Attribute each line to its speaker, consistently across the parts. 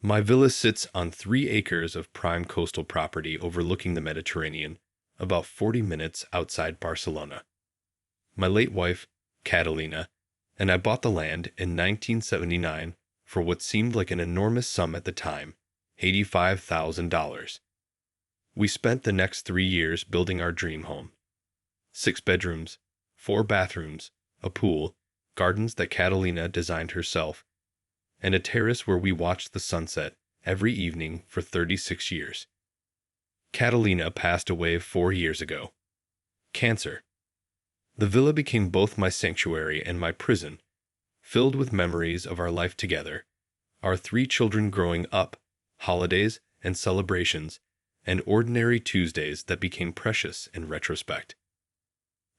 Speaker 1: My villa sits on 3 acres of prime coastal property overlooking the Mediterranean, about 40 minutes outside Barcelona. My late wife, Catalina, and I bought the land in 1979 for what seemed like an enormous sum at the time, $85,000. We spent the next 3 years building our dream home. 6 bedrooms, 4 bathrooms, a pool, gardens that Catalina designed herself, and a terrace where we watched the sunset every evening for 36 years. Catalina passed away 4 years ago. Cancer. The villa became both my sanctuary and my prison, filled with memories of our life together, our 3 children growing up, holidays and celebrations, and ordinary Tuesdays that became precious in retrospect.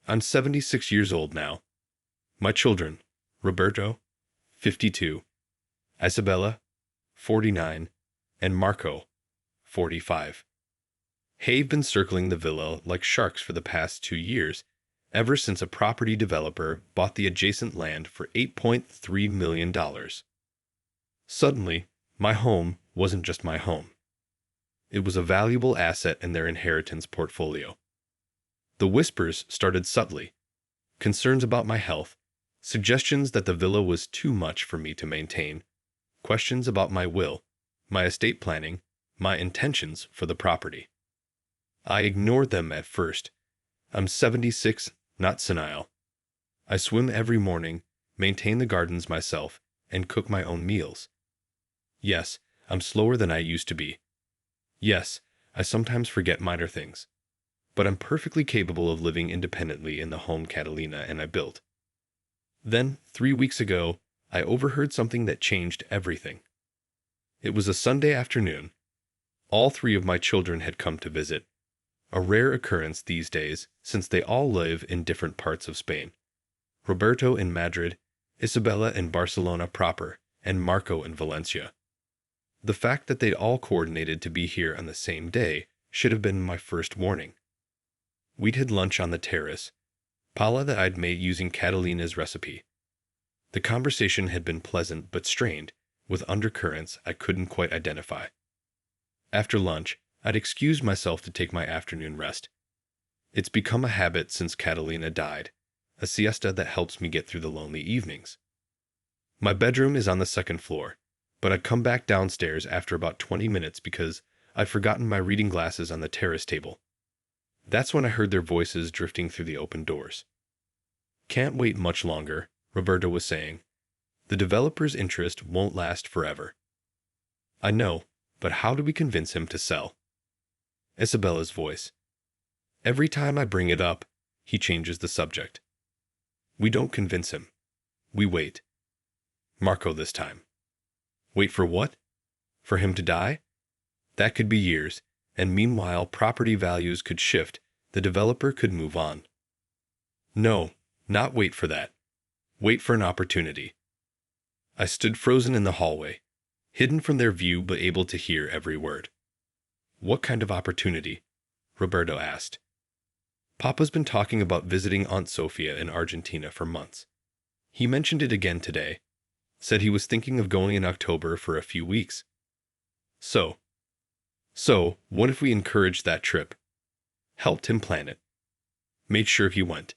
Speaker 1: I'm 76 years old now. My children, Roberto, 52, Isabella, 49, and Marco, 45. Have been circling the villa like sharks for the past 2 years, ever since a property developer bought the adjacent land for $8.3 million. Suddenly, my home wasn't just my home. It was a valuable asset in their inheritance portfolio. The whispers started subtly. Concerns about my health, suggestions that the villa was too much for me to maintain, questions about my will, my estate planning, my intentions for the property. I ignored them at first. I'm 76, not senile. I swim every morning, maintain the gardens myself, and cook my own meals. Yes, I'm slower than I used to be. Yes, I sometimes forget minor things. But I'm perfectly capable of living independently in the home Catalina and I built. Then, 3 weeks ago, I overheard something that changed everything. It was a Sunday afternoon. All 3 of my children had come to visit, a rare occurrence these days since they all live in different parts of Spain. Roberto in Madrid, Isabella in Barcelona proper, and Marco in Valencia. The fact that they'd all coordinated to be here on the same day should have been my first warning. We'd had lunch on the terrace, pala that I'd made using Catalina's recipe. The conversation had been pleasant but strained, with undercurrents I couldn't quite identify. After lunch, I'd excused myself to take my afternoon rest. It's become a habit since Catalina died, a siesta that helps me get through the lonely evenings. My bedroom is on the second floor, but I'd come back downstairs after about 20 minutes because I'd forgotten my reading glasses on the terrace table. That's when I heard their voices drifting through the open doors. Can't wait much longer, Roberto was saying. The developer's interest won't last forever. I know, but how do we convince him to sell? Isabella's voice. Every time I bring it up, he changes the subject. We don't convince him. We wait. Marco this time. Wait for what? For him to die? That could be years, and meanwhile property values could shift, the developer could move on. No, not wait for that. Wait for an opportunity. I stood frozen in the hallway, hidden from their view but able to hear every word. What kind of opportunity? Roberto asked. Papa's been talking about visiting Aunt Sofia in Argentina for months. He mentioned it again today. Said he was thinking of going in October for a few weeks. So, what if we encouraged that trip? Helped him plan it. Made sure he went.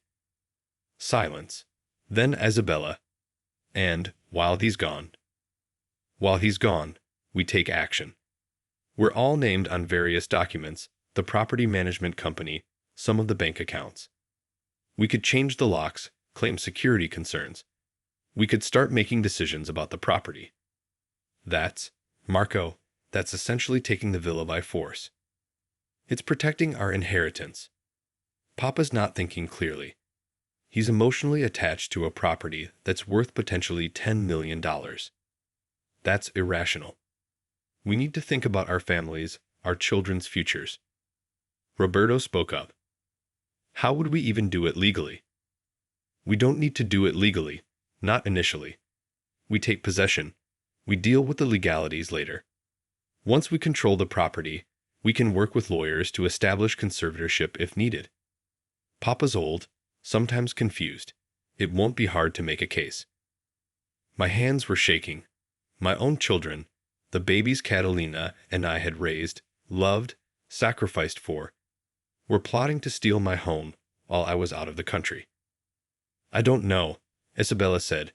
Speaker 1: Silence. Then Isabella. And, while he's gone, we take action. We're all named on various documents, the property management company, some of the bank accounts. We could change the locks, claim security concerns. We could start making decisions about the property. Marco, that's essentially taking the villa by force. It's protecting our inheritance. Papa's not thinking clearly. He's emotionally attached to a property that's worth potentially $10 million. That's irrational. We need to think about our families, our children's futures. Roberto spoke up. How would we even do it legally? We don't need to do it legally. Not initially. We take possession. We deal with the legalities later. Once we control the property, we can work with lawyers to establish conservatorship if needed. Papa's old, sometimes confused. It won't be hard to make a case. My hands were shaking. My own children, The babies Catalina and I had raised, loved, sacrificed for, were plotting to steal my home while I was out of the country. I don't know, Isabella said,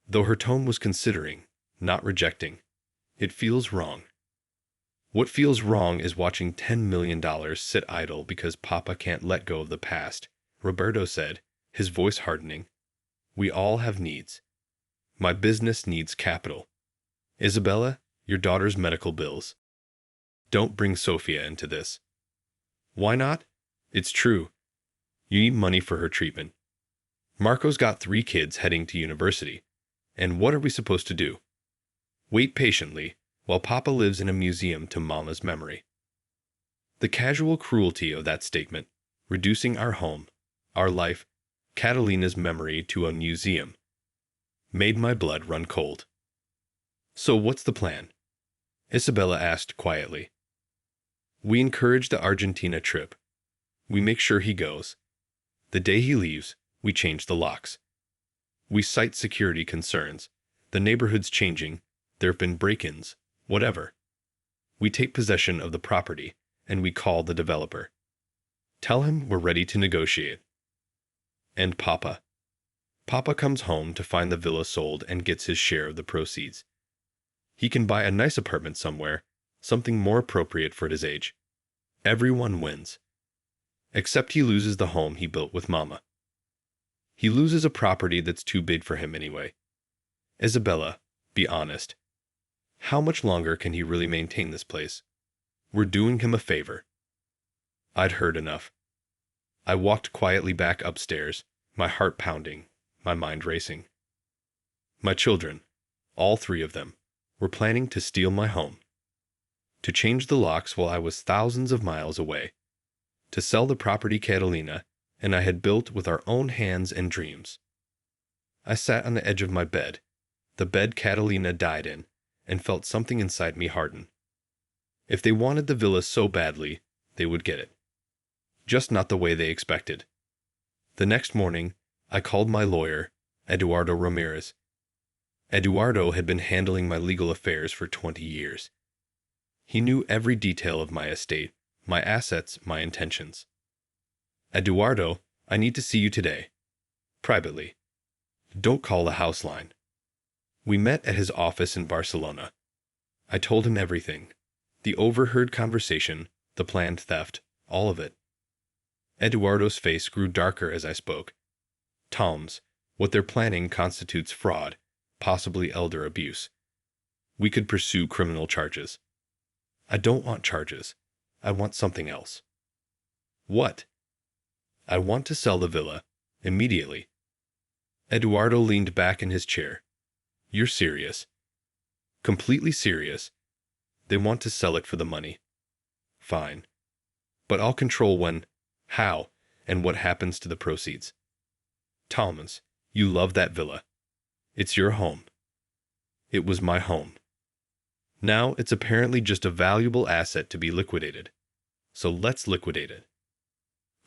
Speaker 1: though her tone was considering, not rejecting. It feels wrong. What feels wrong is watching $10 million sit idle because Papa can't let go of the past, Roberto said, his voice hardening. We all have needs. My business needs capital. Isabella, your daughter's medical bills. Don't bring Sophia into this. Why not? It's true. You need money for her treatment. Marco's got 3 kids heading to university. And what are we supposed to do? Wait patiently while Papa lives in a museum to Mama's memory. The casual cruelty of that statement, reducing our home, our life, Catalina's memory to a museum, made my blood run cold. So what's the plan? Isabella asked quietly. We encourage the Argentina trip. We make sure he goes. The day he leaves, we change the locks. We cite security concerns. The neighborhood's changing. There have been break-ins. Whatever. We take possession of the property, and we call the developer. Tell him we're ready to negotiate. And Papa. Papa comes home to find the villa sold and gets his share of the proceeds. He can buy a nice apartment somewhere, something more appropriate for his age. Everyone wins. Except he loses the home he built with Mama. He loses a property that's too big for him anyway. Isabella, be honest. How much longer can he really maintain this place? We're doing him a favor. I'd heard enough. I walked quietly back upstairs, my heart pounding, my mind racing. My children, all 3 of them, were planning to steal my home. To change the locks while I was thousands of miles away. To sell the property Catalina and I had built with our own hands and dreams. I sat on the edge of my bed, the bed Catalina died in, and felt something inside me harden. If they wanted the villa so badly, they would get it. Just not the way they expected. The next morning, I called my lawyer, Eduardo Ramirez. Eduardo had been handling my legal affairs for 20 years. He knew every detail of my estate, my assets, my intentions. Eduardo, I need to see you today. Privately. Don't call the house line. We met at his office in Barcelona. I told him everything. The overheard conversation, the planned theft, all of it. Eduardo's face grew darker as I spoke. Toms, what they're planning constitutes fraud, possibly elder abuse. We could pursue criminal charges. I don't want charges. I want something else. What? I want to sell the villa, immediately. Eduardo leaned back in his chair. You're serious. Completely serious. They want to sell it for the money. Fine. But I'll control when, how, and what happens to the proceeds. Thomas, you love that villa. It's your home. It was my home. Now it's apparently just a valuable asset to be liquidated. So let's liquidate it.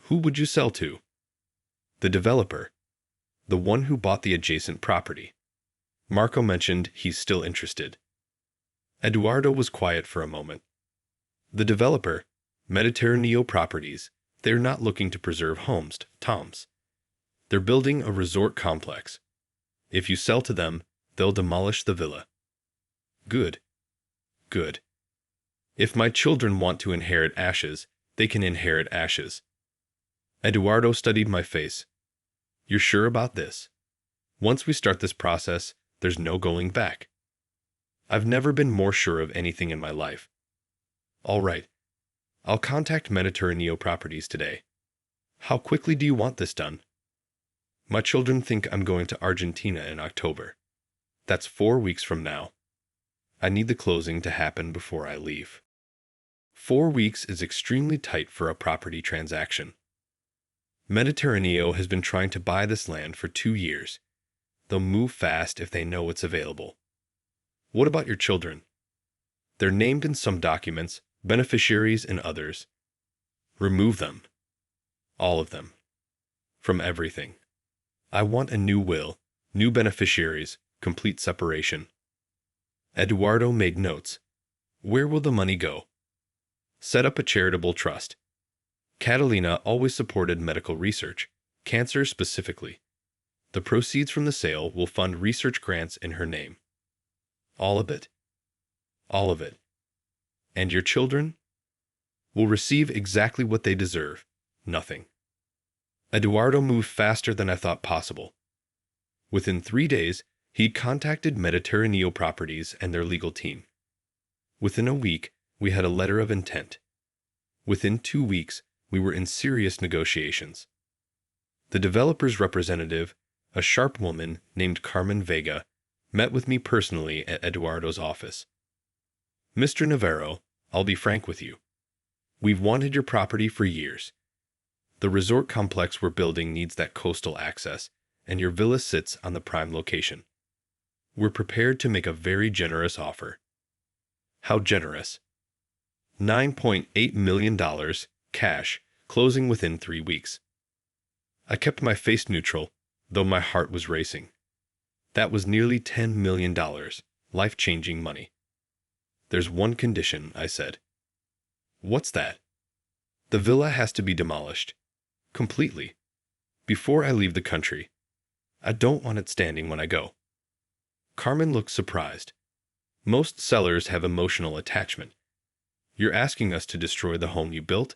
Speaker 1: Who would you sell to? The developer. The one who bought the adjacent property. Marco mentioned he's still interested. Eduardo was quiet for a moment. The developer, Mediterraneo Properties, they're not looking to preserve homes, Toms. They're building a resort complex. If you sell to them, they'll demolish the villa. Good. Good. If my children want to inherit ashes, they can inherit ashes. Eduardo studied my face. You're sure about this? Once we start this process, there's no going back. I've never been more sure of anything in my life. All right. I'll contact Mediterraneo Properties today. How quickly do you want this done? My children think I'm going to Argentina in October. That's 4 weeks from now. I need the closing to happen before I leave. 4 weeks is extremely tight for a property transaction. Mediterraneo has been trying to buy this land for 2 years. They'll move fast if they know it's available. What about your children? They're named in some documents, beneficiaries in others. Remove them. All of them. From everything. I want a new will, new beneficiaries, complete separation. Eduardo made notes, Where will the money go? Set up a charitable trust. Catalina always supported medical research, cancer specifically. The proceeds from the sale will fund research grants in her name. All of it. All of it. And your children will receive exactly what they deserve, nothing. Eduardo moved faster than I thought possible. Within 3 days, he contacted Mediterraneo Properties and their legal team. Within a week, we had a letter of intent. Within 2 weeks, we were in serious negotiations. The developer's representative, a sharp woman named Carmen Vega, met with me personally at Eduardo's office. Mr. Navarro, I'll be frank with you. We've wanted your property for years. The resort complex we're building needs that coastal access, and your villa sits on the prime location. We're prepared to make a very generous offer. How generous? $9.8 million, cash, closing within 3 weeks. I kept my face neutral, though my heart was racing. That was nearly $10 million, life-changing money. There's one condition, I said. What's that? The villa has to be demolished. Completely. Before I leave the country. I don't want it standing when I go. Carmen looked surprised. Most sellers have emotional attachment. You're asking us to destroy the home you built?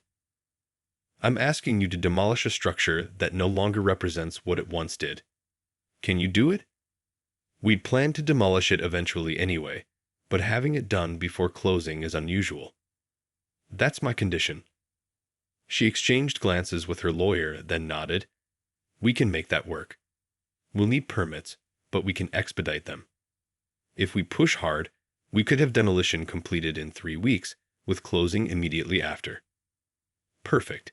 Speaker 1: I'm asking you to demolish a structure that no longer represents what it once did. Can you do it? We'd planned to demolish it eventually anyway, but having it done before closing is unusual. That's my condition. She exchanged glances with her lawyer, then nodded. We can make that work. We'll need permits, but we can expedite them. If we push hard, we could have demolition completed in 3 weeks, with closing immediately after. Perfect.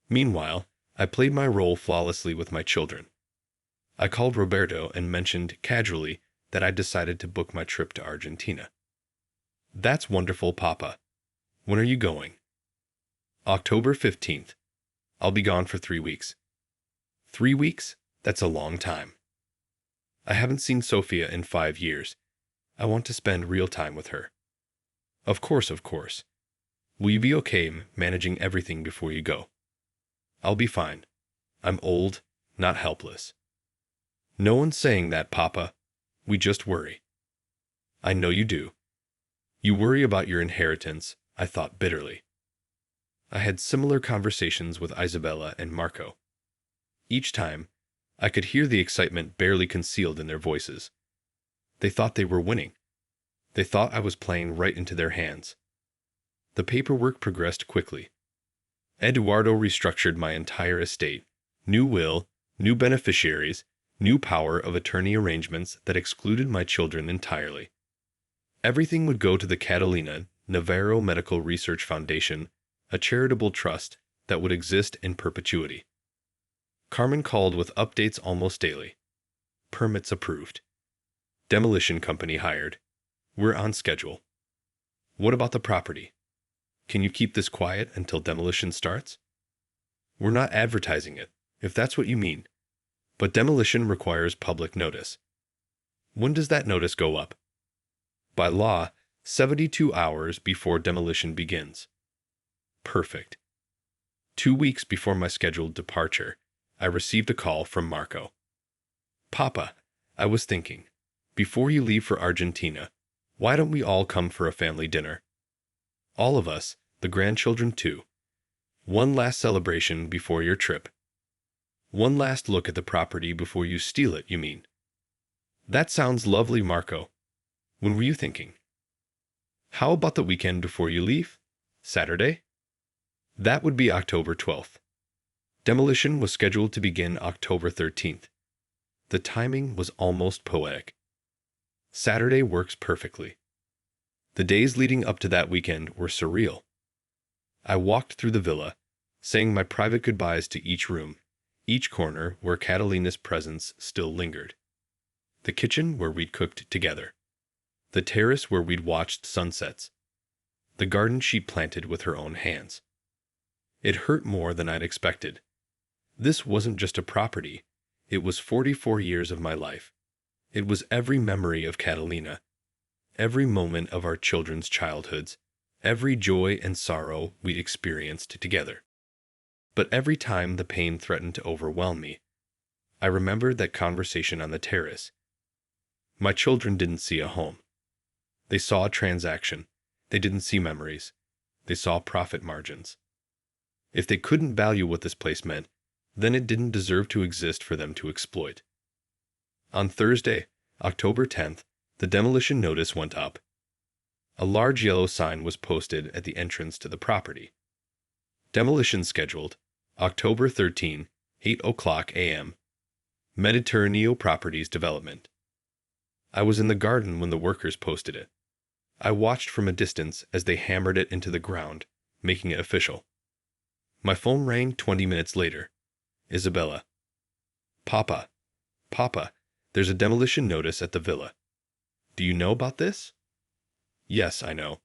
Speaker 1: Meanwhile, I played my role flawlessly with my children. I called Roberto and mentioned casually that I'd decided to book my trip to Argentina. That's wonderful, Papa. When are you going? October 15th. I'll be gone for 3 weeks. 3 weeks? That's a long time. I haven't seen Sofia in 5 years. I want to spend real time with her. Of course, of course. Will you be okay managing everything before you go? I'll be fine. I'm old, not helpless. No one's saying that, Papa. We just worry. I know you do. You worry about your inheritance, I thought bitterly. I had similar conversations with Isabella and Marco. Each time, I could hear the excitement barely concealed in their voices. They thought they were winning. They thought I was playing right into their hands. The paperwork progressed quickly. Eduardo restructured my entire estate. New will, new beneficiaries, new power of attorney arrangements that excluded my children entirely. Everything would go to the Catalina Navarro Medical Research Foundation, a charitable trust that would exist in perpetuity. Carmen called with updates almost daily. Permits approved. Demolition company hired. We're on schedule. What about the property? Can you keep this quiet until demolition starts? We're not advertising it, if that's what you mean. But demolition requires public notice. When does that notice go up? By law, 72 hours before demolition begins. Perfect. 2 weeks before my scheduled departure, I received a call from Marco. Papa, I was thinking, before you leave for Argentina, why don't we all come for a family dinner? All of us, the grandchildren too. One last celebration before your trip. One last look at the property before you steal it, you mean? That sounds lovely, Marco. When were you thinking? How about the weekend before you leave? Saturday? That would be October 12th. Demolition was scheduled to begin October 13th. The timing was almost poetic. Saturday works perfectly. The days leading up to that weekend were surreal. I walked through the villa, saying my private goodbyes to each room, each corner where Catalina's presence still lingered. The kitchen where we'd cooked together. The terrace where we'd watched sunsets. The garden she'd planted with her own hands. It hurt more than I'd expected. This wasn't just a property. It was 44 years of my life. It was every memory of Catalina. every moment of our children's childhoods, every joy and sorrow we experienced together. But every time the pain threatened to overwhelm me, I remembered that conversation on the terrace. My children didn't see a home. They saw a transaction. They didn't see memories. They saw profit margins. If they couldn't value what this place meant, then it didn't deserve to exist for them to exploit. On Thursday, October 10th, the demolition notice went up. A large yellow sign was posted at the entrance to the property. Demolition scheduled, October 13, 8 o'clock a.m. Mediterraneo Properties Development. I was in the garden when the workers posted it. I watched from a distance as they hammered it into the ground, making it official. My phone rang 20 minutes later. Isabella. Papa. Papa, there's a demolition notice at the villa. Do you know about this? Yes, I know.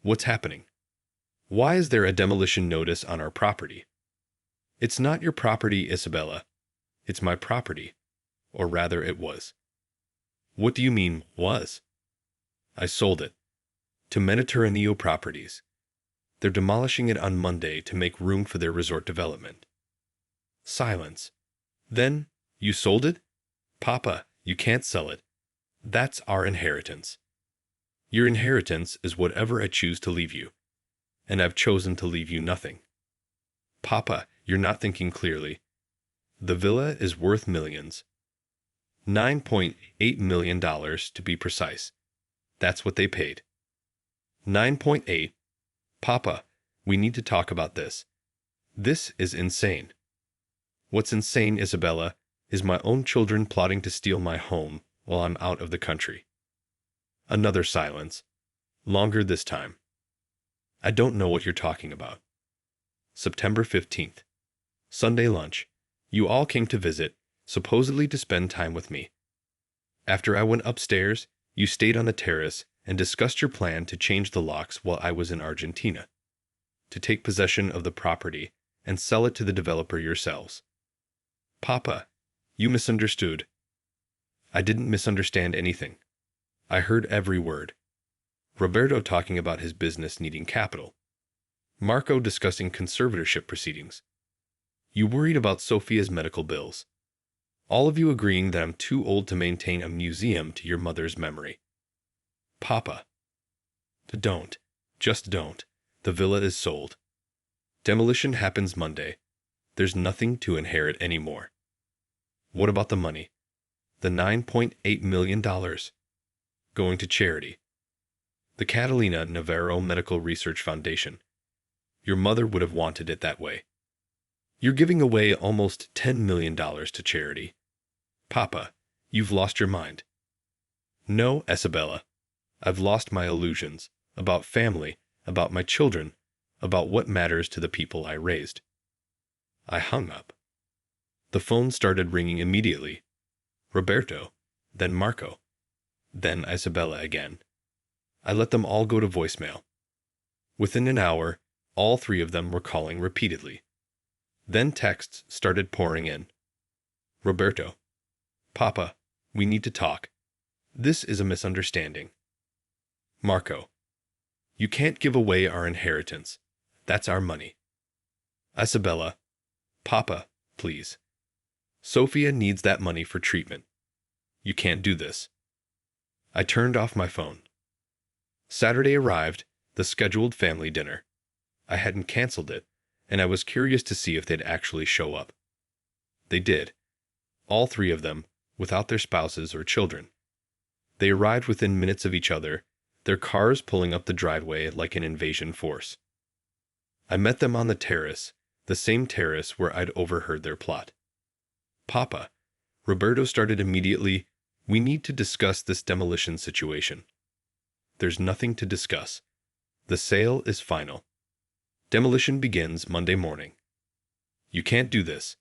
Speaker 1: What's happening? Why is there a demolition notice on our property? It's not your property, Isabella. It's my property. Or rather, it was. What do you mean, was? I sold it. To Mediterraneo Properties. They're demolishing it on Monday to make room for their resort development. Silence. Then, you sold it? Papa, you can't sell it. That's our inheritance. Your inheritance is whatever I choose to leave you. And I've chosen to leave you nothing. Papa, you're not thinking clearly. The villa is worth millions. $9.8 million to be precise. That's what they paid. 9.8. Papa, we need to talk about this. This is insane. What's insane, Isabella, is my own children plotting to steal my home while I'm out of the country. Another silence. Longer this time. I don't know what you're talking about. September 15th. Sunday lunch. You all came to visit, supposedly to spend time with me. After I went upstairs, you stayed on the terrace and discussed your plan to change the locks while I was in Argentina, to take possession of the property and sell it to the developer yourselves. Papa, you misunderstood. I didn't misunderstand anything. I heard every word. Roberto talking about his business needing capital. Marco discussing conservatorship proceedings. You worried about Sophia's medical bills. All of you agreeing that I'm too old to maintain a museum to your mother's memory. Papa. Don't. Just don't. The villa is sold. Demolition happens Monday. There's nothing to inherit anymore. What about the money? The $9.8 million. Going to charity. The Catalina Navarro Medical Research Foundation. Your mother would have wanted it that way. You're giving away almost $10 million to charity. Papa, you've lost your mind. No, Isabella. I've lost my illusions about family, about my children, about what matters to the people I raised. I hung up. The phone started ringing immediately. Roberto, then Marco, then Isabella again. I let them all go to voicemail. Within an hour, all three of them were calling repeatedly. Then texts started pouring in. Roberto. Papa, we need to talk. This is a misunderstanding. Marco. You can't give away our inheritance. That's our money. Isabella. Papa, please. Sophia needs that money for treatment. You can't do this. I turned off my phone. Saturday arrived, the scheduled family dinner. I hadn't canceled it, and I was curious to see if they'd actually show up. They did. All three of them, without their spouses or children. They arrived within minutes of each other, their cars pulling up the driveway like an invasion force. I met them on the terrace, the same terrace where I'd overheard their plot. Papa, Roberto started immediately, we need to discuss this demolition situation. There's nothing to discuss. The sale is final. Demolition begins Monday morning. You can't do this.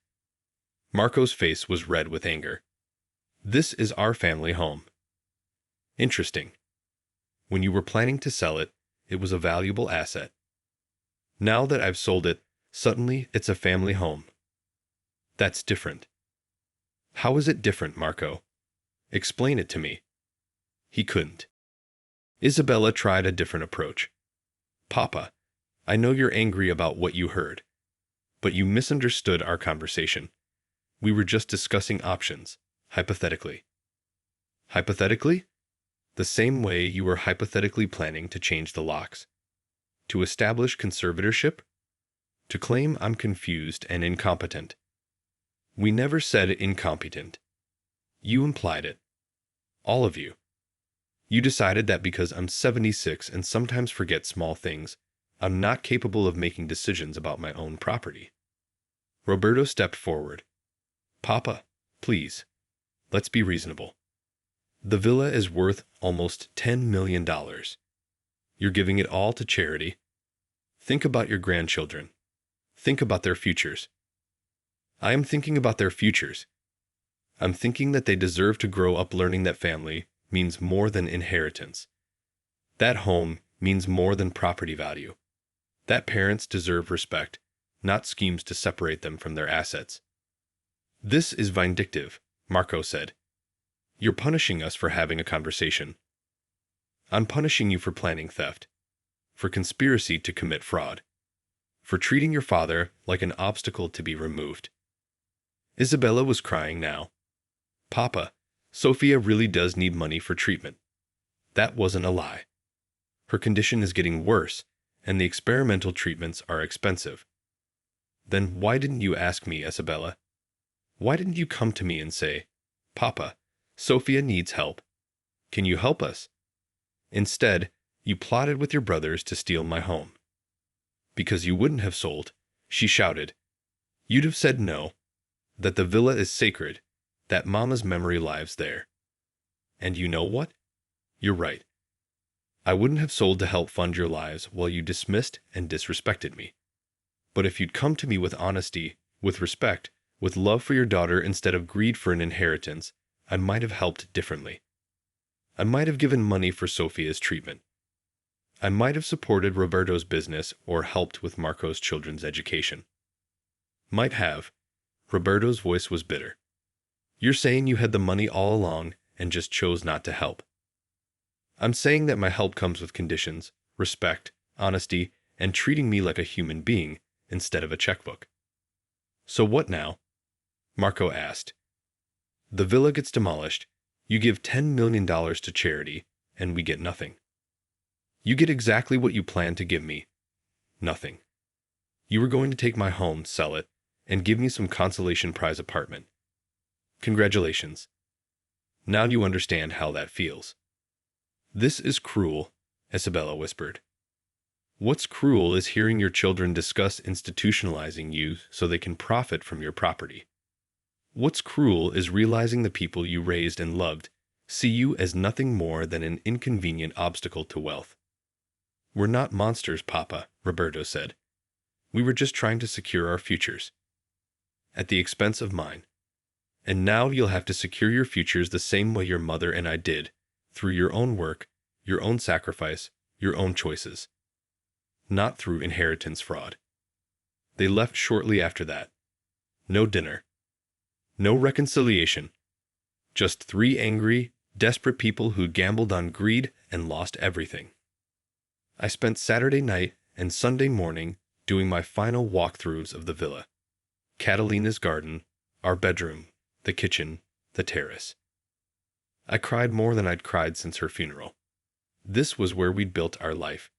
Speaker 1: Marco's face was red with anger. This is our family home. Interesting. When you were planning to sell it, it was a valuable asset. Now that I've sold it, suddenly it's a family home. That's different. How is it different, Marco? Explain it to me. He couldn't. Isabella tried a different approach. Papa, I know you're angry about what you heard, but you misunderstood our conversation. We were just discussing options, hypothetically. Hypothetically? The same way you were hypothetically planning to change the locks. To establish conservatorship? To claim I'm confused and incompetent. We never said incompetent. You implied it. All of you. You decided that because I'm 76 and sometimes forget small things, I'm not capable of making decisions about my own property. Roberto stepped forward. Papa, please, let's be reasonable. The villa is worth almost $10 million. You're giving it all to charity. Think about your grandchildren. Think about their futures. I am thinking about their futures. I'm thinking that they deserve to grow up learning that family means more than inheritance. That home means more than property value. That parents deserve respect, not schemes to separate them from their assets. This is vindictive, Marco said. You're punishing us for having a conversation. I'm punishing you for planning theft, for conspiracy to commit fraud, for treating your father like an obstacle to be removed. Isabella was crying now. Papa, Sophia really does need money for treatment. That wasn't a lie. Her condition is getting worse, and the experimental treatments are expensive. Then why didn't you ask me, Isabella? Why didn't you come to me and say, Papa, Sophia needs help. Can you help us? Instead, you plotted with your brothers to steal my home. Because you wouldn't have sold, she shouted. You'd have said no, that the villa is sacred, that Mama's memory lives there. And you know what? You're right. I wouldn't have sold to help fund your lives while you dismissed and disrespected me. But if you'd come to me with honesty, with respect, with love for your daughter instead of greed for an inheritance, I might have helped differently. I might have given money for Sophia's treatment. I might have supported Roberto's business or helped with Marco's children's education. Might have. Roberto's voice was bitter. You're saying you had the money all along and just chose not to help. I'm saying that my help comes with conditions, respect, honesty, and treating me like a human being instead of a checkbook. So what now? Marco asked. The villa gets demolished, you give $10 million to charity, and we get nothing. You get exactly what you planned to give me. Nothing. You were going to take my home, sell it, and give me some consolation prize apartment. Congratulations. Now you understand how that feels. This is cruel, Isabella whispered. What's cruel is hearing your children discuss institutionalizing you so they can profit from your property. What's cruel is realizing the people you raised and loved see you as nothing more than an inconvenient obstacle to wealth. We're not monsters, Papa, Roberto said. We were just trying to secure our futures. At the expense of mine. And now you'll have to secure your futures the same way your mother and I did, through your own work, your own sacrifice, your own choices. Not through inheritance fraud. They left shortly after that. No dinner. No reconciliation. Just three angry, desperate people who gambled on greed and lost everything. I spent Saturday night and Sunday morning doing my final walkthroughs of the villa. Catalina's garden, our bedroom, the kitchen, the terrace. I cried more than I'd cried since her funeral. This was where we'd built our life,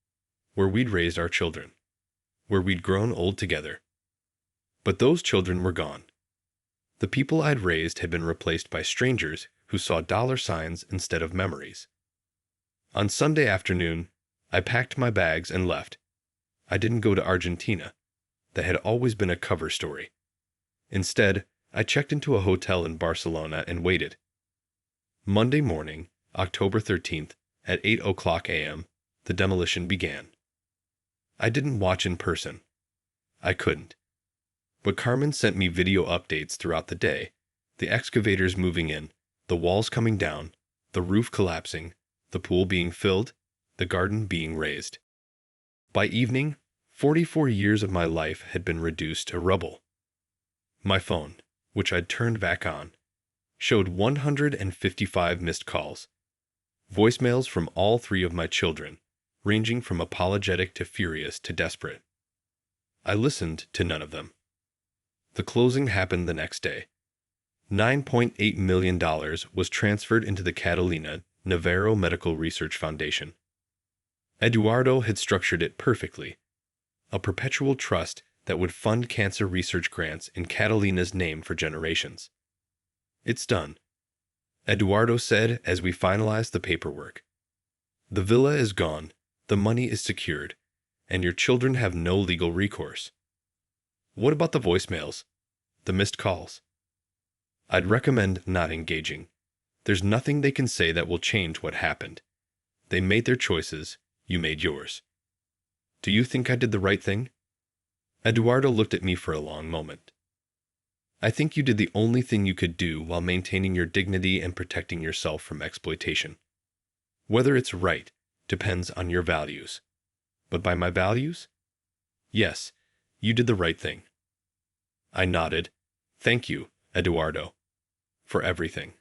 Speaker 1: where we'd raised our children, where we'd grown old together. But those children were gone. The people I'd raised had been replaced by strangers who saw dollar signs instead of memories. On Sunday afternoon, I packed my bags and left. I didn't go to Argentina. That had always been a cover story. Instead, I checked into a hotel in Barcelona and waited. Monday morning, October 13th, at 8:00 a.m., the demolition began. I didn't watch in person. I couldn't. But Carmen sent me video updates throughout the day, the excavators moving in, the walls coming down, the roof collapsing, the pool being filled, the garden being raised. By evening, 44 years of my life had been reduced to rubble. My phone, which I'd turned back on, showed 155 missed calls. Voicemails from all three of my children, ranging from apologetic to furious to desperate. I listened to none of them. The closing happened the next day. $9.8 million was transferred into the Catalina Navarro Medical Research Foundation. Eduardo had structured it perfectly, a perpetual trust that would fund cancer research grants in Catalina's name for generations. It's done, Eduardo said as we finalized the paperwork. The villa is gone, the money is secured, and your children have no legal recourse. What about the voicemails? The missed calls? I'd recommend not engaging. There's nothing they can say that will change what happened. They made their choices, you made yours. Do you think I did the right thing? Eduardo looked at me for a long moment. I think you did the only thing you could do while maintaining your dignity and protecting yourself from exploitation. Whether it's right depends on your values. But by my values? Yes, you did the right thing. I nodded. Thank you, Eduardo, for everything.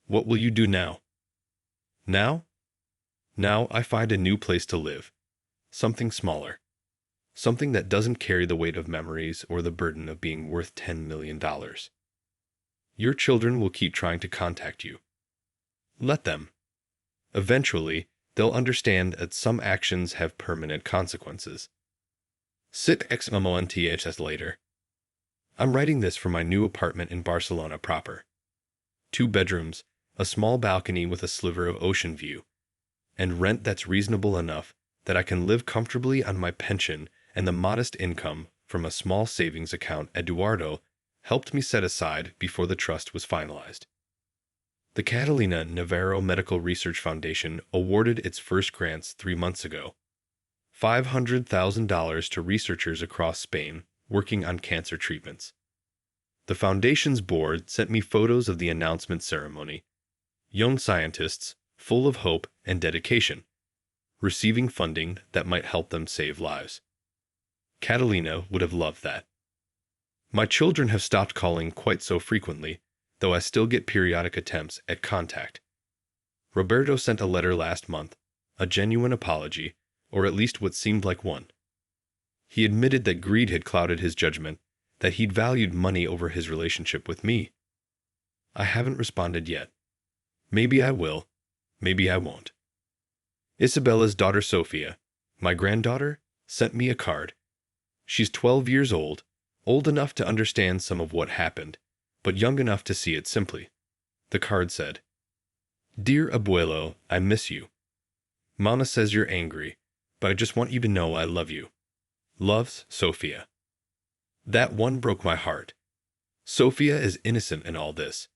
Speaker 1: What will you do now? Now? Now I find a new place to live. Something smaller. Something that doesn't carry the weight of memories or the burden of being worth $10 million. Your children will keep trying to contact you. Let them. Eventually, they'll understand that some actions have permanent consequences. Sit XMONTHS later. I'm writing this for my new apartment in Barcelona proper. 2 bedrooms, a small balcony with a sliver of ocean view, and rent that's reasonable enough that I can live comfortably on my pension and the modest income from a small savings account Eduardo helped me set aside before the trust was finalized. The Catalina Navarro Medical Research Foundation awarded its first grants 3 months ago. $500,000 to researchers across Spain working on cancer treatments. The foundation's board sent me photos of the announcement ceremony. Young scientists, full of hope and dedication, receiving funding that might help them save lives. Catalina would have loved that. My children have stopped calling quite so frequently, though I still get periodic attempts at contact. Roberto sent a letter last month, a genuine apology, or at least what seemed like one. He admitted that greed had clouded his judgment, that he'd valued money over his relationship with me. I haven't responded yet. Maybe I will, maybe I won't. Isabella's daughter Sophia, my granddaughter, sent me a card. She's 12 years old enough to understand some of what happened, but young enough to see it simply. The card said, "Dear Abuelo, I miss you. Mama says you're angry, but I just want you to know I love you. Loves, Sophia." That one broke my heart. Sophia is innocent in all this.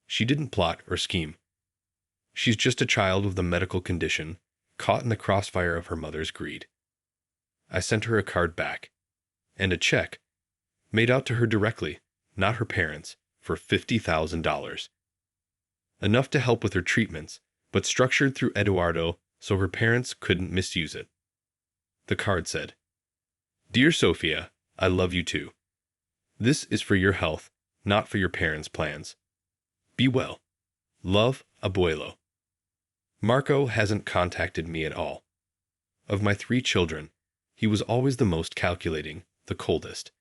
Speaker 1: She didn't plot or scheme. She's just a child with a medical condition, caught in the crossfire of her mother's greed. I sent her a card back, and a check, made out to her directly, not her parents, for $50,000. Enough to help with her treatments, but structured through Eduardo so her parents couldn't misuse it. The card said, "Dear Sophia, I love you too. This is for your health, not for your parents' plans. Be well. Love, Abuelo." Marco hasn't contacted me at all. Of my 3 children, he was always the most calculating, the coldest.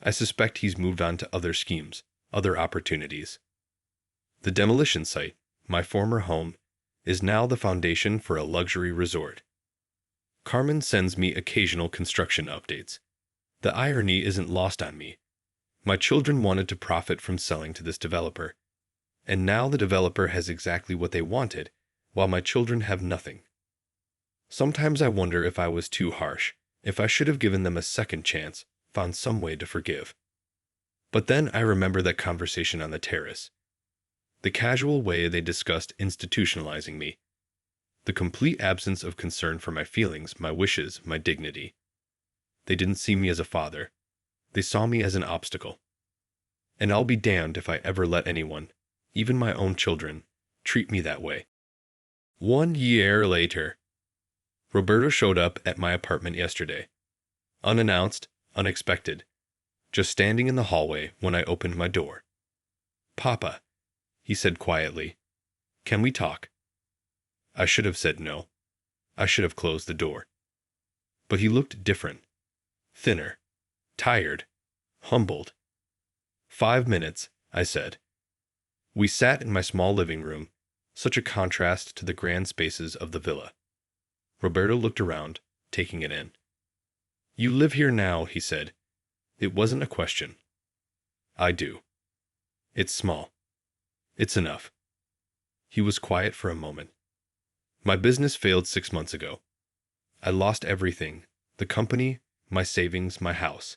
Speaker 1: I suspect he's moved on to other schemes, other opportunities. The demolition site, my former home, is now the foundation for a luxury resort. Carmen sends me occasional construction updates. The irony isn't lost on me. My children wanted to profit from selling to this developer, and now the developer has exactly what they wanted, while my children have nothing. Sometimes I wonder if I was too harsh, if I should have given them a second chance, found some way to forgive. But then I remember that conversation on the terrace. The casual way they discussed institutionalizing me. The complete absence of concern for my feelings, my wishes, my dignity. They didn't see me as a father. They saw me as an obstacle. And I'll be damned if I ever let anyone, even my own children, treat me that way. 1 year later. Roberto showed up at my apartment yesterday. Unannounced, unexpected. Just standing in the hallway when I opened my door. "Papa," he said quietly, "can we talk?" I should have said no. I should have closed the door. But he looked different. Thinner. Tired. Humbled. 5 minutes, I said. We sat in my small living room, such a contrast to the grand spaces of the villa. Roberto looked around, taking it in. You live here now, he said. It wasn't a question. I do. It's small. It's enough. He was quiet for a moment. My business failed 6 months ago. I lost everything, the company, my savings, my house.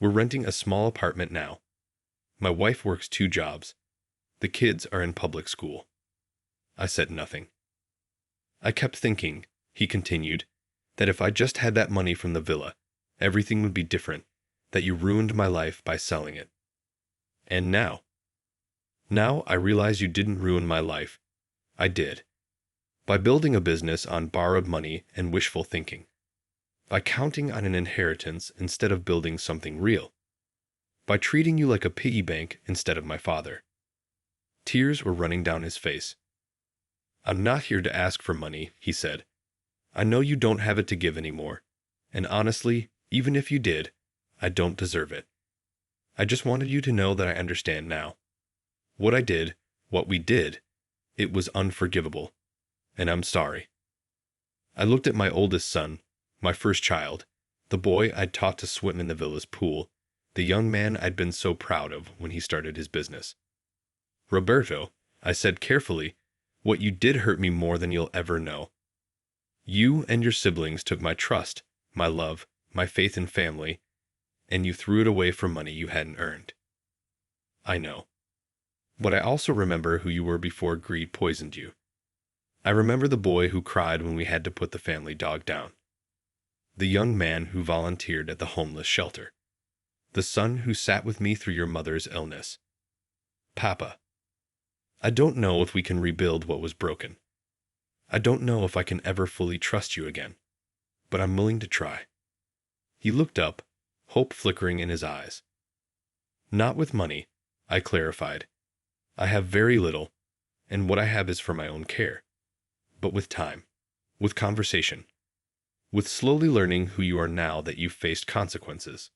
Speaker 1: We're renting a small apartment now. My wife works 2 jobs. The kids are in public school. I said nothing. I kept thinking, he continued, that if I just had that money from the villa, everything would be different, that you ruined my life by selling it. And now? Now I realize you didn't ruin my life. I did. By building a business on borrowed money and wishful thinking. By counting on an inheritance instead of building something real. By treating you like a piggy bank instead of my father. Tears were running down his face. I'm not here to ask for money, he said. I know you don't have it to give anymore, and honestly, even if you did, I don't deserve it. I just wanted you to know that I understand now. What I did, what we did, it was unforgivable, and I'm sorry. I looked at my oldest son, my first child, the boy I'd taught to swim in the villa's pool, the young man I'd been so proud of when he started his business. Roberto, I said carefully, what you did hurt me more than you'll ever know. You and your siblings took my trust, my love, my faith in family, and you threw it away for money you hadn't earned. I know. But I also remember who you were before greed poisoned you. I remember the boy who cried when we had to put the family dog down. The young man who volunteered at the homeless shelter. The son who sat with me through your mother's illness. Papa, I don't know if we can rebuild what was broken. I don't know if I can ever fully trust you again, but I'm willing to try. He looked up, hope flickering in his eyes. Not with money, I clarified. I have very little, and what I have is for my own care. But with time, with conversation, with slowly learning who you are now that you've faced consequences.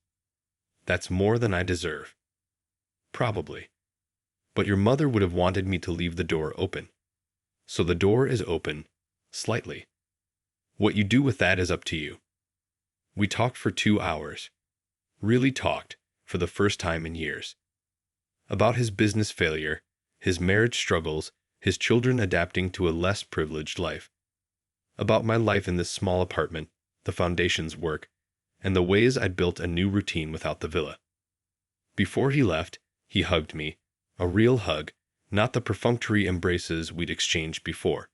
Speaker 1: That's more than I deserve. Probably. But your mother would have wanted me to leave the door open. So the door is open, slightly. What you do with that is up to you. We talked for 2 hours. Really talked, for the first time in years. About his business failure, his marriage struggles, his children adapting to a less privileged life. About my life in this small apartment, the foundation's work, and the ways I'd built a new routine without the villa. Before he left, he hugged me, a real hug, not the perfunctory embraces we'd exchanged before.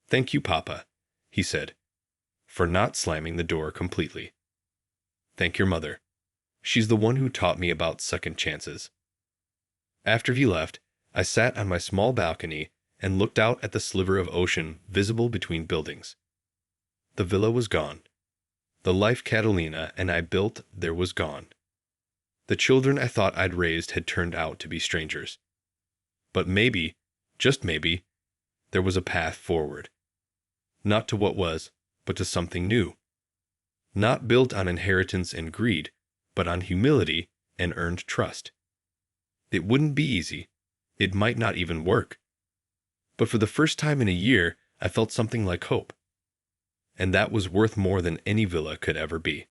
Speaker 1: Thank you, Papa, he said, for not slamming the door completely. Thank your mother. She's the one who taught me about second chances. After he left, I sat on my small balcony and looked out at the sliver of ocean visible between buildings. The villa was gone. The life Catalina and I built there was gone. The children I thought I'd raised had turned out to be strangers. But maybe, just maybe, there was a path forward. Not to what was, but to something new. Not built on inheritance and greed, but on humility and earned trust. It wouldn't be easy. It might not even work. But for the first time in a year, I felt something like hope. And that was worth more than any villa could ever be.